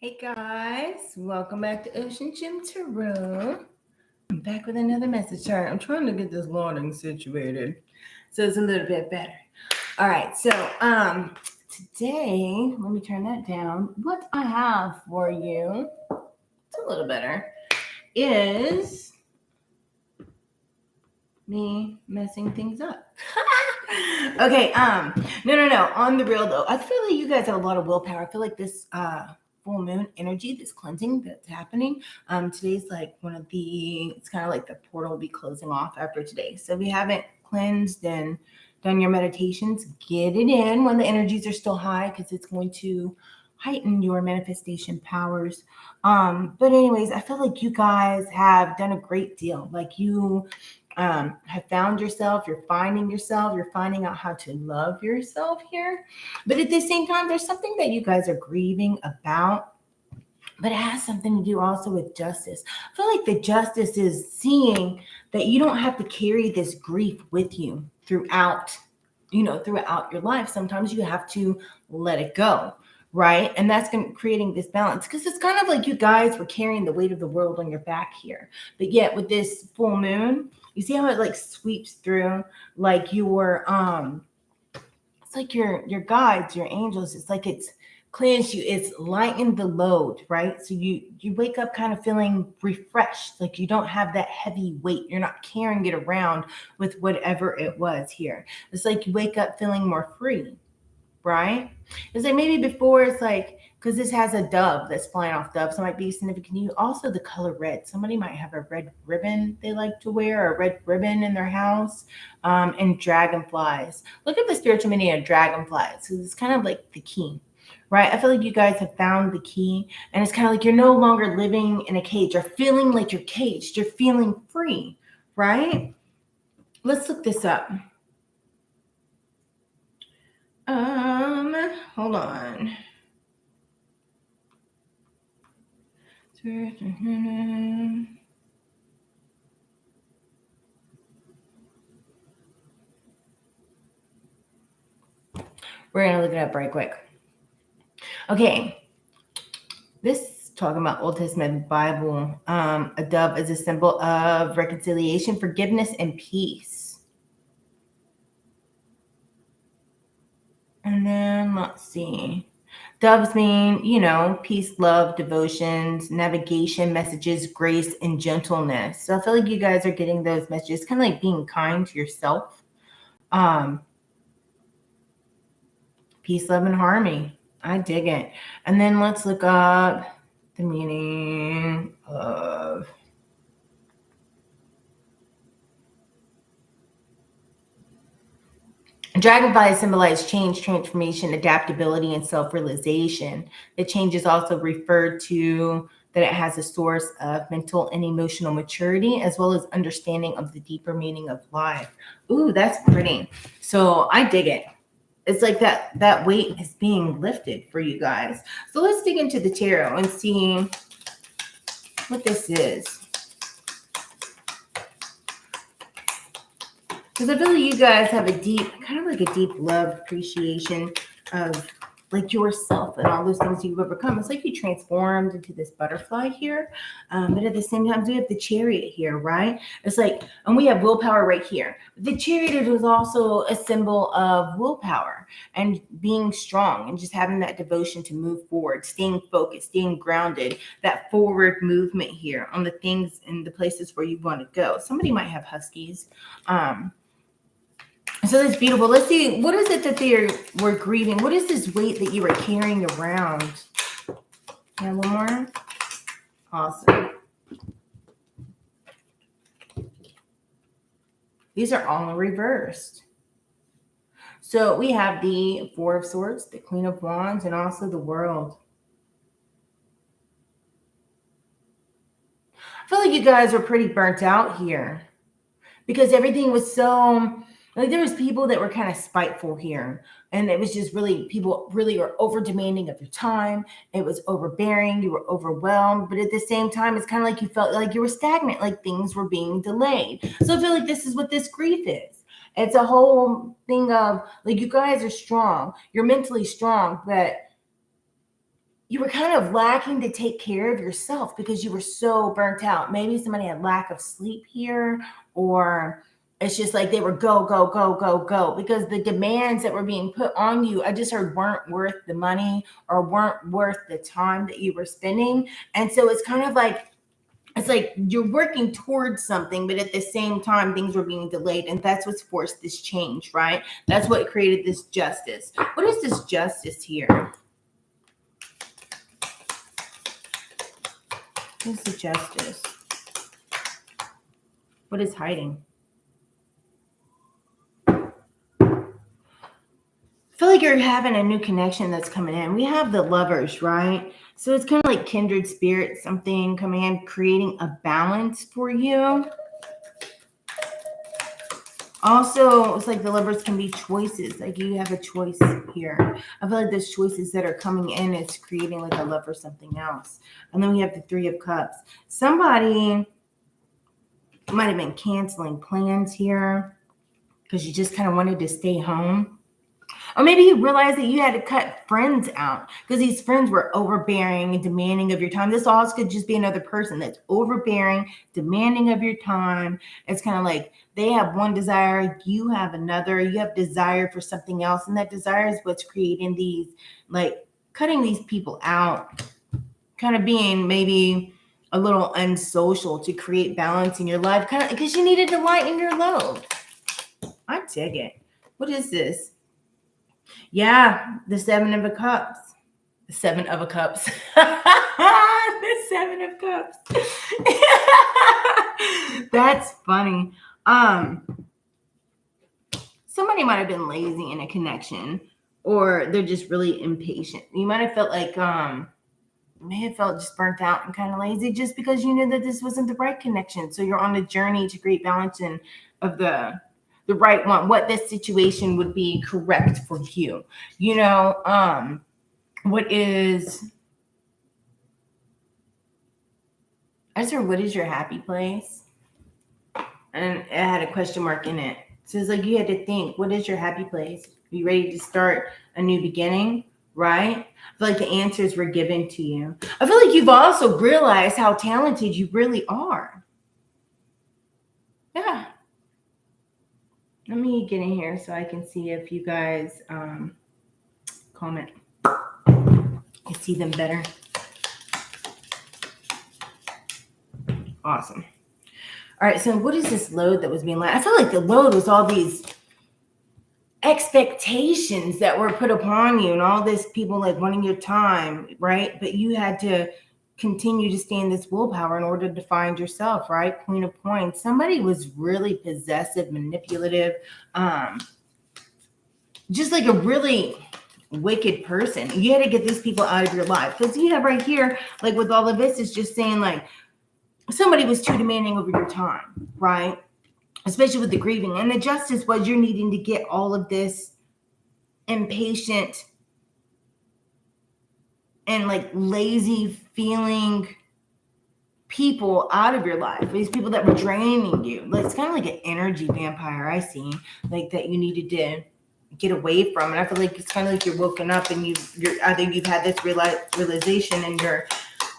Hey guys, welcome back to OceanGemTarot. I'm back with another message. Sorry, I'm trying to get this loading situated so it's a little bit better. All right, so today, let me turn that down. What I have for you, it's a little better, is me messing things up. Okay, no. On the real though, I feel like you guys have a lot of willpower. I feel like this full moon energy, this cleansing that's happening. Today's like it's kind of like the portal will be closing off after today. So if you haven't cleansed and done your meditations, get it in when the energies are still high, because it's going to heighten your manifestation powers. But anyways, I feel like you guys have done a great deal. Like you have found yourself, you're finding out how to love yourself here. But at the same time, there's something that you guys are grieving about, but it has something to do also with justice. I feel like the justice is seeing that you don't have to carry this grief with you throughout your life. Sometimes you have to let it go, right? And that's creating this balance, because it's kind of like you guys were carrying the weight of the world on your back here. But yet with this full moon, you see how it like sweeps through, like it's like your guides, your angels, it's like it's cleansed you, it's lightened the load, right? So you wake up kind of feeling refreshed, like you don't have that heavy weight, you're not carrying it around with whatever it was here. It's like you wake up feeling more free, right? It's like maybe before, it's like, because this has a dove that's flying off, dove, so it might be significant to you. Also the color red, somebody might have a red ribbon they like to wear, or a red ribbon in their house. And dragonflies, look at the spiritual meaning of dragonflies, because it's kind of like the key, right? I feel like you guys have found the key, and it's kind of like you're no longer living in a cage. You're feeling like you're caged, you're feeling free, right? Let's look this up. Hold on. We're gonna look it up right quick. Okay, this talking about Old Testament Bible. A dove is a symbol of reconciliation, forgiveness, and peace. And then let's see. Doves mean, peace, love, devotions, navigation, messages, grace, and gentleness. So I feel like you guys are getting those messages, kind of like being kind to yourself. Peace, love, and harmony. I dig it. And then let's look up the meaning of dragonflies symbolize change, transformation, adaptability, and self-realization. The change is also referred to that it has a source of mental and emotional maturity, as well as understanding of the deeper meaning of life. Ooh, that's pretty. So I dig it. It's like that weight is being lifted for you guys. So let's dig into the tarot and see what this is. Because I feel like you guys have a deep love, appreciation of like yourself and all those things you've overcome. It's like you transformed into this butterfly here. But at the same time, we have the chariot here, right? It's like, and we have willpower right here. The chariot was also a symbol of willpower and being strong and just having that devotion to move forward, staying focused, staying grounded, that forward movement here on the things and the places where you want to go. Somebody might have huskies. So that's beautiful. Let's see, what is it that were grieving? What is this weight that you were carrying around? Yeah, one more. Awesome. These are all reversed. So we have the Four of Swords, the Queen of Wands, and also the World. I feel like you guys were pretty burnt out here because everything was so... Like there was people that were kind of spiteful here, and it was just people really are over demanding of your time. It was overbearing. You were overwhelmed, but at the same time, it's kind of like you felt like you were stagnant, like things were being delayed. So I feel like this is what this grief is. It's a whole thing of like, you guys are strong. You're mentally strong, but you were kind of lacking to take care of yourself because you were so burnt out. Maybe somebody had lack of sleep here, or it's just like they were go, go, go, go, go, because the demands that were being put on you, I just heard, weren't worth the money or weren't worth the time that you were spending. And so it's kind of like, it's like you're working towards something, but at the same time, things were being delayed. And that's what's forced this change, right? That's what created this justice. What is this justice here? What's the justice? What is hiding? I feel like you're having a new connection that's coming in. We have the Lovers, right? So it's kind of like kindred spirit, something coming in, creating a balance for you. Also, it's like the Lovers can be choices. Like you have a choice here. I feel like there's choices that are coming in. It's creating like a love or something else. And then we have the Three of Cups. Somebody might have been canceling plans here because you just kind of wanted to stay home. Or maybe you realized that you had to cut friends out because these friends were overbearing and demanding of your time. This also could just be another person that's overbearing, demanding of your time. It's kind of like they have one desire, you have another, you have desire for something else. And that desire is what's creating these, like cutting these people out, kind of being maybe a little unsocial to create balance in your life, kind of because you needed to lighten your load. I dig it. What is this? Yeah, the Seven of Cups. The Seven of Cups. The Seven of Cups. That's funny. Somebody might have been lazy in a connection, or they're just really impatient. You might have felt like may have felt just burnt out and kind of lazy just because you knew that this wasn't the right connection. So you're on a journey to create balance and of the right one, what this situation would be correct for you. You know, what is, I said, what is your happy place? And it had a question mark in it. So it's like you had to think, what is your happy place? Are you ready to start a new beginning? Right? I feel like the answers were given to you. I feel like you've also realized how talented you really are. Yeah. Let me get in here so I can see if you guys comment. I see them better. Awesome. All right, so what is this load that was being like? I feel like the load was all these expectations that were put upon you and all this people like wanting your time, right? But you had to continue to stay in this willpower in order to find yourself, right? Queen of Coins. Somebody was really possessive, manipulative, just like a really wicked person. You had to get these people out of your life because you have right here, like with all of this, is just saying like somebody was too demanding over your time, right? Especially with the grieving. And the justice was you're needing to get all of this impatient and like lazy feeling people out of your life. These people that were draining you. Like it's kind of like an energy vampire I see, like that you needed to get away from. And I feel like it's kind of like you're woken up and I think you've had this realization and you're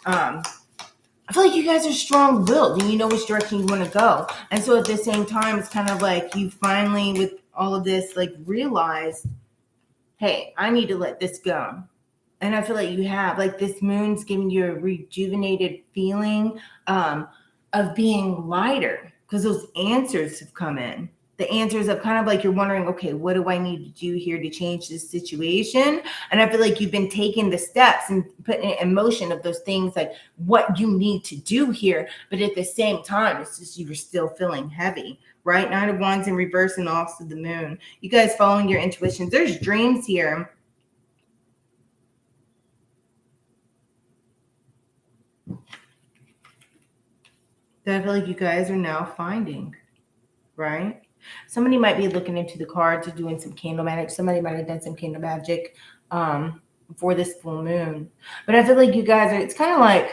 I feel like you guys are strong-willed and you know which direction you want to go. And so at the same time, it's kind of like you finally, with all of this, like realize, hey, I need to let this go. And I feel like you have, like this moon's giving you a rejuvenated feeling of being lighter because those answers have come in. The answers of kind of like you're wondering, okay, what do I need to do here to change this situation? And I feel like you've been taking the steps and putting it in motion of those things, like what you need to do here. But at the same time, it's just you're still feeling heavy, right? Nine of Wands in reverse and also the moon. You guys following your intuitions. There's dreams here. That I feel like you guys are now finding, right? Somebody might be looking into the cards or doing some candle magic. Somebody might have done some candle magic for this full moon. But I feel like you guys are, it's kind of like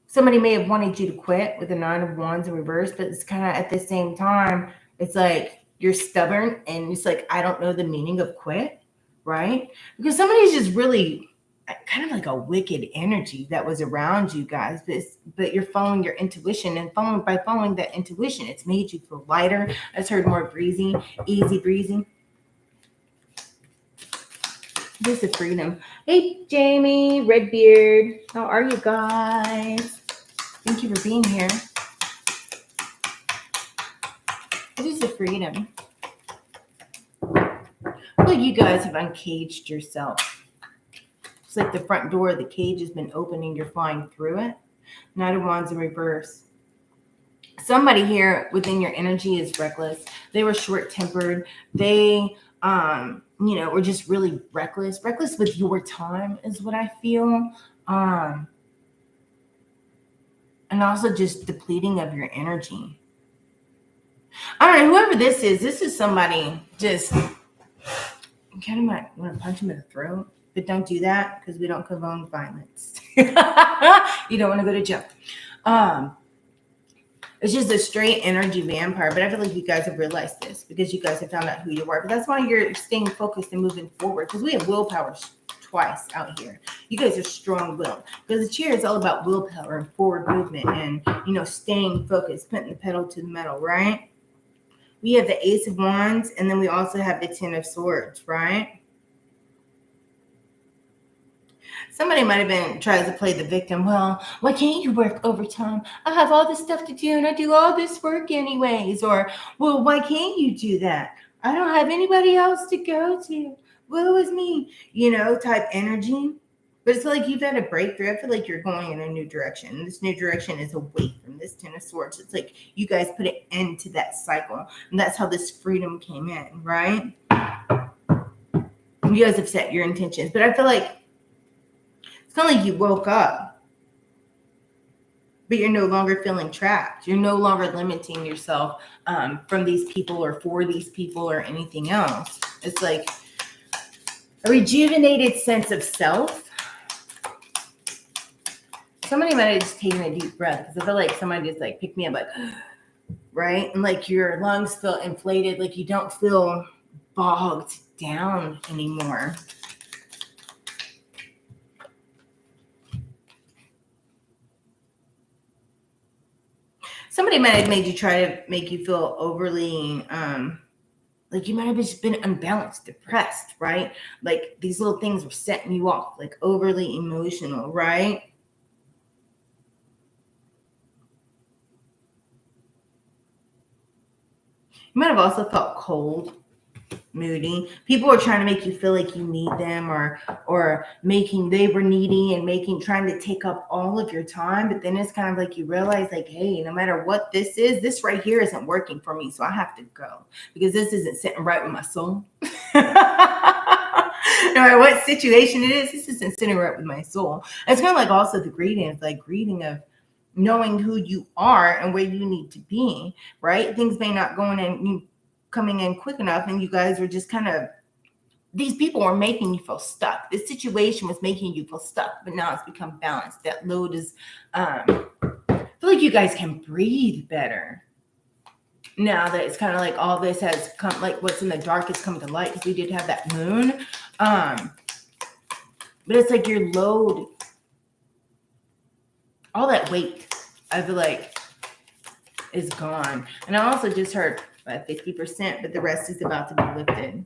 somebody may have wanted you to quit with the Nine of Wands in reverse, but it's kind of at the same time, it's like you're stubborn and it's like, I don't know the meaning of quit, right? Because somebody's just really kind of like a wicked energy that was around you guys, but you're following your intuition, and by following that intuition, it's made you feel lighter. I just heard more breezy, easy breezy. This is freedom. Hey, Jamie, Redbeard. How are you guys? Thank you for being here. This is the freedom. I feel like you guys have uncaged yourself. It's like the front door of the cage has been opening. You're flying through it. Knight of Wands in reverse. Somebody here within your energy is reckless. They were short-tempered. They, were just really reckless with your time is what I feel. And also just depleting of your energy. I don't know, whoever this is somebody just kind of might want to punch him in the throat, but don't do that because we don't condone violence. You don't want to go to jail. It's just a straight energy vampire, but I feel like you guys have realized this because you guys have found out who you are. But that's why you're staying focused and moving forward, because we have willpower twice out here. You guys are strong-willed because the chair is all about willpower and forward movement and, staying focused, putting the pedal to the metal, right? We have the Ace of Wands, and then we also have the Ten of Swords, right? Somebody might have been trying to play the victim. Well, why can't you work overtime? I have all this stuff to do, and I do all this work anyways. Or, well, why can't you do that? I don't have anybody else to go to. Woe is me, type energy. But it's like you've had a breakthrough. I feel like you're going in a new direction. And this new direction is away from this Ten of Swords. It's like you guys put an end to that cycle. And that's how this freedom came in, right? You guys have set your intentions. But I feel like it's kind of like you woke up, but you're no longer feeling trapped. You're no longer limiting yourself from these people or for these people or anything else. It's like a rejuvenated sense of self. Somebody might have just taken a deep breath because I feel like somebody just like picked me up, like, right? And like your lungs feel inflated, like you don't feel bogged down anymore. Somebody might have made you try to make you feel overly, like you might have just been unbalanced, depressed, right? Like these little things were setting you off, like overly emotional, right? You might have also felt cold, moody. People are trying to make you feel like you need them, or they were needy and trying to take up all of your time. But then it's kind of like you realize, like, hey, no matter what this is, this right here isn't working for me, so I have to go because this isn't sitting right with my soul. No matter what situation it is, this isn't sitting right with my soul. It's kind of like also the greeting. It's like greeting of knowing who you are and where you need to be, right? Things may not go in and coming in quick enough, and you guys were just kind of, these people were making you feel stuck. This situation was making you feel stuck, but now it's become balanced. That load is, I feel like you guys can breathe better now that it's kind of like all this has come, like what's in the dark has come to light, because we did have that moon. But it's like your load, all that weight, I feel like is gone. And I also just heard by 50%, but the rest is about to be lifted.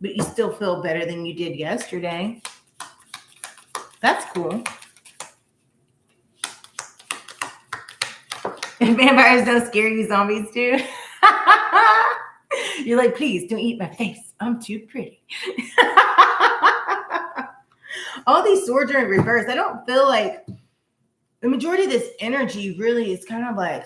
But you still feel better than you did yesterday. That's cool. And vampires don't scare you, zombies do. You're like, please don't eat my face. I'm too pretty. All these swords are in reverse. I don't feel like the majority of this energy really is kind of like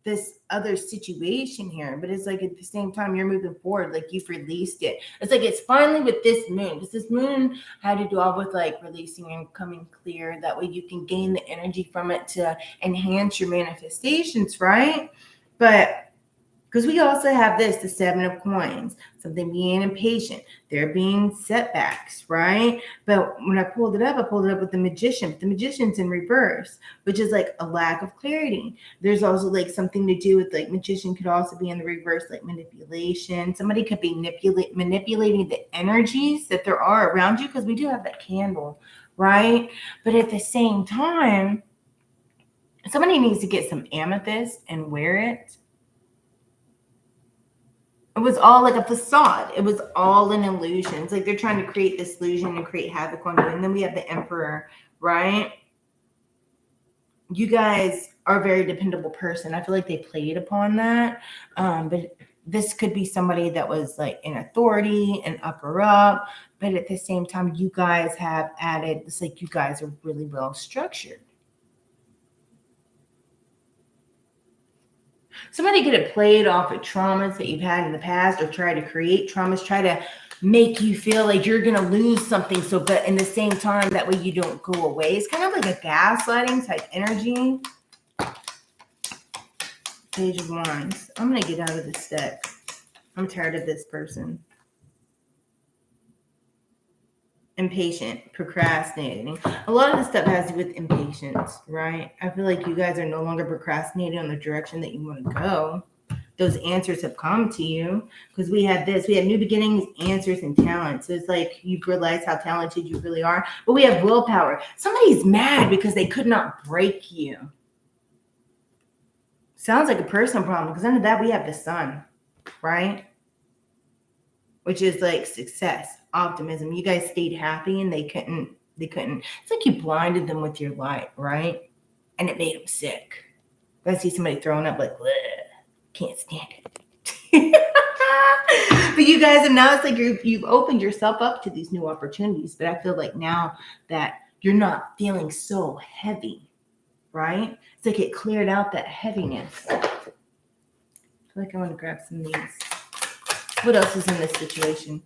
this other situation here, but it's like at the same time you're moving forward, like you've released it. It's like it's finally with this moon, because this moon had to do all with like releasing and coming clear. That way you can gain the energy from it to enhance your manifestations, right? But Because we also have this, the Seven of Coins, something being impatient. There being setbacks, right? But when I pulled it up with the Magician. The Magician's in reverse, which is like a lack of clarity. There's also like something to do with like Magician could also be in the reverse, like manipulation. Somebody could be manipulating the energies that there are around you, because we do have that candle, right? But at the same time, somebody needs to get some amethyst and wear it. It was all like a facade. It was all an illusion. It's like they're trying to create this illusion and create havoc on you. And then we have the Emperor, right? You guys are a very dependable person. I feel like they played upon that. But this could be somebody that was like in authority and upper up. But at the same time, you guys have added, it's like you guys are really well structured. Somebody could have played off of traumas that you've had in the past, or try to create traumas, try to make you feel like you're going to lose something. So, but in the same time, that way you don't go away. It's kind of like a gaslighting type energy. Page of Wands. I'm going to get out of this deck. I'm tired of this person. Impatient, procrastinating. A lot of this stuff has to do with impatience, right? I feel like you guys are no longer procrastinating on the direction that you want to go. Those answers have come to you, because we had this. We had new beginnings, answers, and talent. So it's like you've realized how talented you really are. But we have willpower. Somebody's mad because they could not break you. Sounds like a personal problem, because under that we have the Sun, right? Which is like success, optimism. You guys stayed happy and they couldn't. It's like you blinded them with your light, right? And it made them sick. I see somebody throwing up like, can't stand it. But you guys, and now it's like you've opened yourself up to these new opportunities. But I feel like now that you're not feeling so heavy, right? It's like it cleared out that heaviness. I feel like I want to grab some of these. What else is in this situation?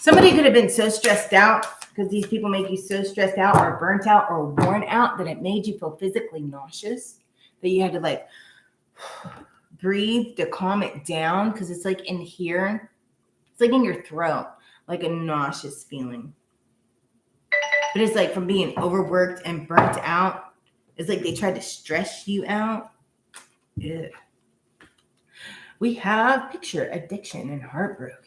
Somebody could have been so stressed out, because these people make you so stressed out or burnt out or worn out that it made you feel physically nauseous, that you had to like breathe to calm it down, because it's like in here, it's like in your throat, like a nauseous feeling. But it's like from being overworked and burnt out. It's like they tried to stress you out. Ugh. We have picture addiction and heartbroken.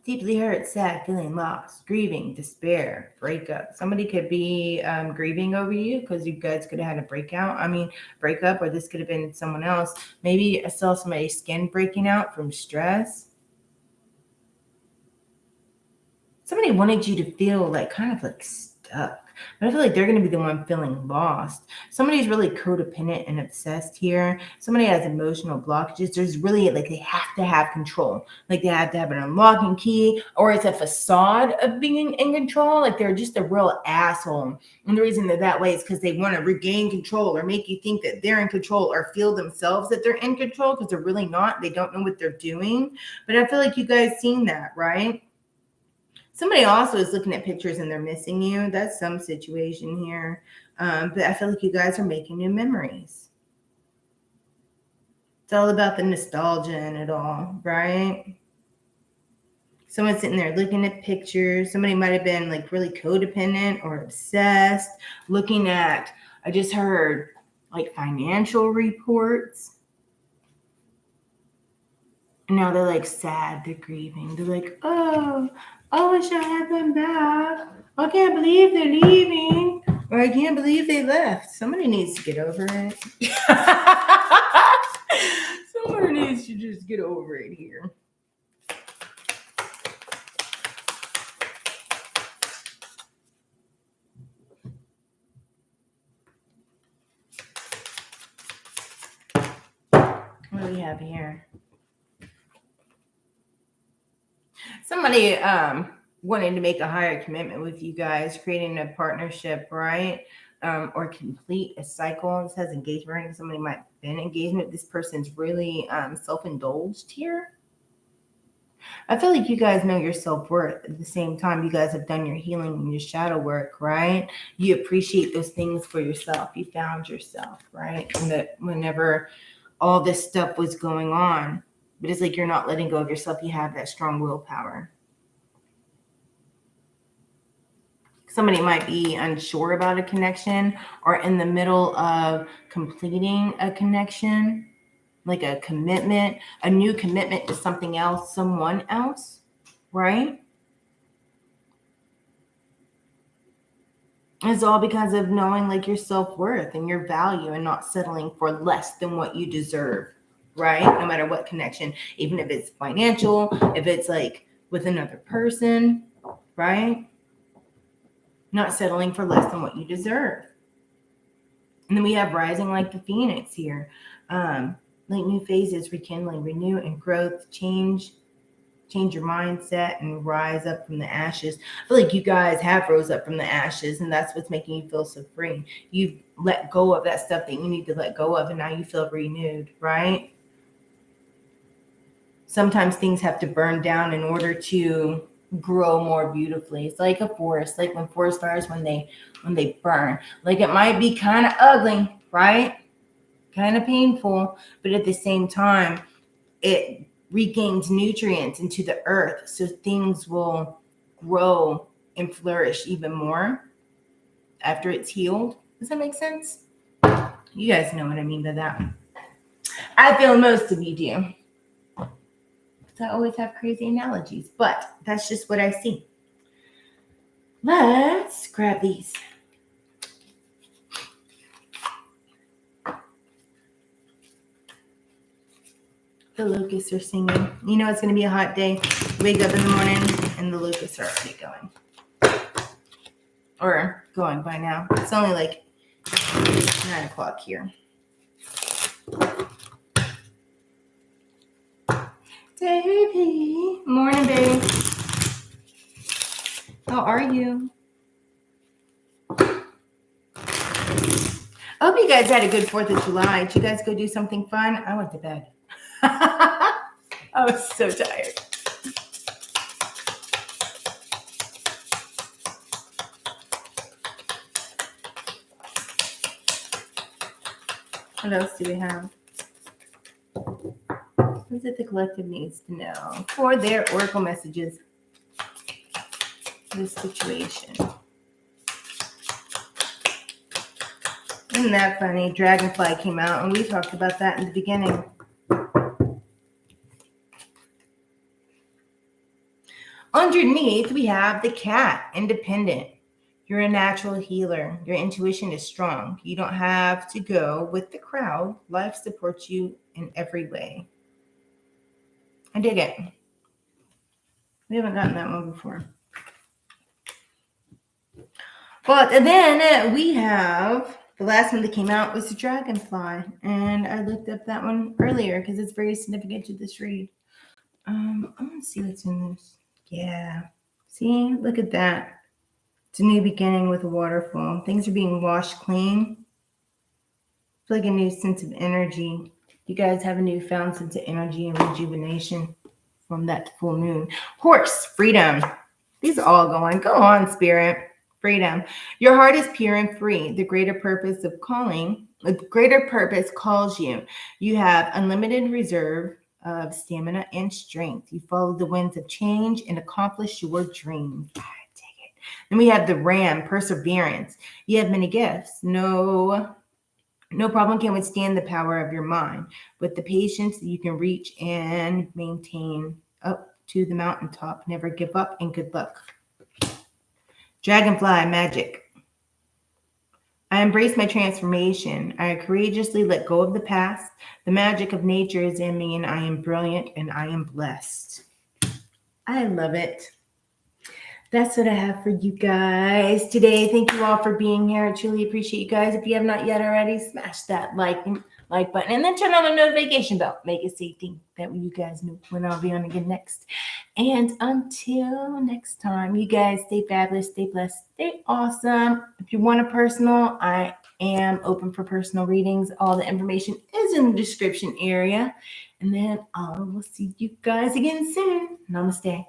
Deeply hurt, sad, feeling lost, grieving, despair, breakup. Somebody could be grieving over you, because you guys could have had a breakup, or this could have been someone else. Maybe I saw somebody's skin breaking out from stress. Somebody wanted you to feel like kind of like stuck. But I feel like they're going to be the one feeling lost. Somebody's really codependent and obsessed here. Somebody has emotional blockages. There's really like they have to have control. Like they have to have an unlocking key, or it's a facade of being in control. Like they're just a real asshole. And the reason they're that way is because they want to regain control, or make you think that they're in control, or feel themselves that they're in control, because they're really not. They don't know what they're doing. But I feel like you guys seen that, right? Somebody also is looking at pictures and they're missing you. That's some situation here. But I feel like you guys are making new memories. It's all about the nostalgia and it all, right? Someone's sitting there looking at pictures. Somebody might have been like really codependent or obsessed, looking at, I just heard like financial reports. And now they're like sad, they're grieving. They're like, oh, I wish I had them back. I can't believe they're leaving. Or I can't believe they left. Somebody needs to get over it. Somebody needs to just get over it here. What do we have here? Somebody wanting to make a higher commitment with you guys, creating a partnership, right? Or complete a cycle. It says engagement, right? Somebody might have been engagement. This person's really self-indulged here. I feel like you guys know your self-worth. At the same time, you guys have done your healing and your shadow work, right? You appreciate those things for yourself. You found yourself, right? And that whenever all this stuff was going on, but it's like you're not letting go of yourself. You have that strong willpower. Somebody might be unsure about a connection or in the middle of completing a connection, like a commitment, a new commitment to something else, someone else, right? It's all because of knowing like your self-worth and your value and not settling for less than what you deserve, right? No matter what connection, even if it's financial, if it's like with another person, right? Not settling for less than what you deserve. And then we have rising like the phoenix here. Like new phases, rekindling, renew and growth, change your mindset and rise up from the ashes. I feel like you guys have rose up from the ashes, and that's what's making you feel so free. You've let go of that stuff that you need to let go of, and now you feel renewed, right? Sometimes things have to burn down in order to grow more beautifully. It's like a forest, like when forest fires, when they burn, like it might be kind of ugly, right? Kind of painful, but at the same time, it regains nutrients into the earth, so things will grow and flourish even more after it's healed. Does that make sense? You guys know what I mean by that. I feel most of you do. I always have crazy analogies, but that's just what I see. Let's grab these. The locusts are singing. You know it's going to be a hot day. Wake up in the morning and the locusts are already going. Or going by now. It's only like 9 o'clock here. Davey. Morning, babe. How are you? I hope you guys had a good 4th of July. Did you guys go do something fun? I went to bed. I was so tired. What else do we have? What is it the collective needs to know for their oracle messages? This situation. Isn't that funny? Dragonfly came out, and we talked about that in the beginning. Underneath, we have the cat, independent. You're a natural healer. Your intuition is strong. You don't have to go with the crowd. Life supports you in every way. I dig it. We haven't gotten that one before. But then we have, the last one that came out was the dragonfly. And I looked up that one earlier because it's very significant to this read. I'm going to see what's in this. Yeah. See, look at that. It's a new beginning with a waterfall. Things are being washed clean. It's like a new sense of energy. You guys have a newfound sense of energy and rejuvenation from that full moon. Horse, freedom. These are all going. Go on, spirit. Freedom. Your heart is pure and free. The greater purpose calls you. You have unlimited reserve of stamina and strength. You follow the winds of change and accomplish your dreams. Then we have the ram, perseverance. You have many gifts. No problem can withstand the power of your mind. With the patience, you can reach and maintain up to the mountaintop. Never give up, and good luck. Dragonfly, magic. I embrace my transformation. I courageously let go of the past. The magic of nature is in me, and I am brilliant, and I am blessed. I love it. That's what I have for you guys today. Thank you all for being here. I truly appreciate you guys. If you have not yet already, smash that like like button, and then turn on the notification bell. Make it so that you guys know when I'll be on again next. And until next time, you guys stay fabulous, stay blessed, stay awesome. If you want a personal, I am open for personal readings. All the information is in the description area. And then I will see you guys again soon. Namaste.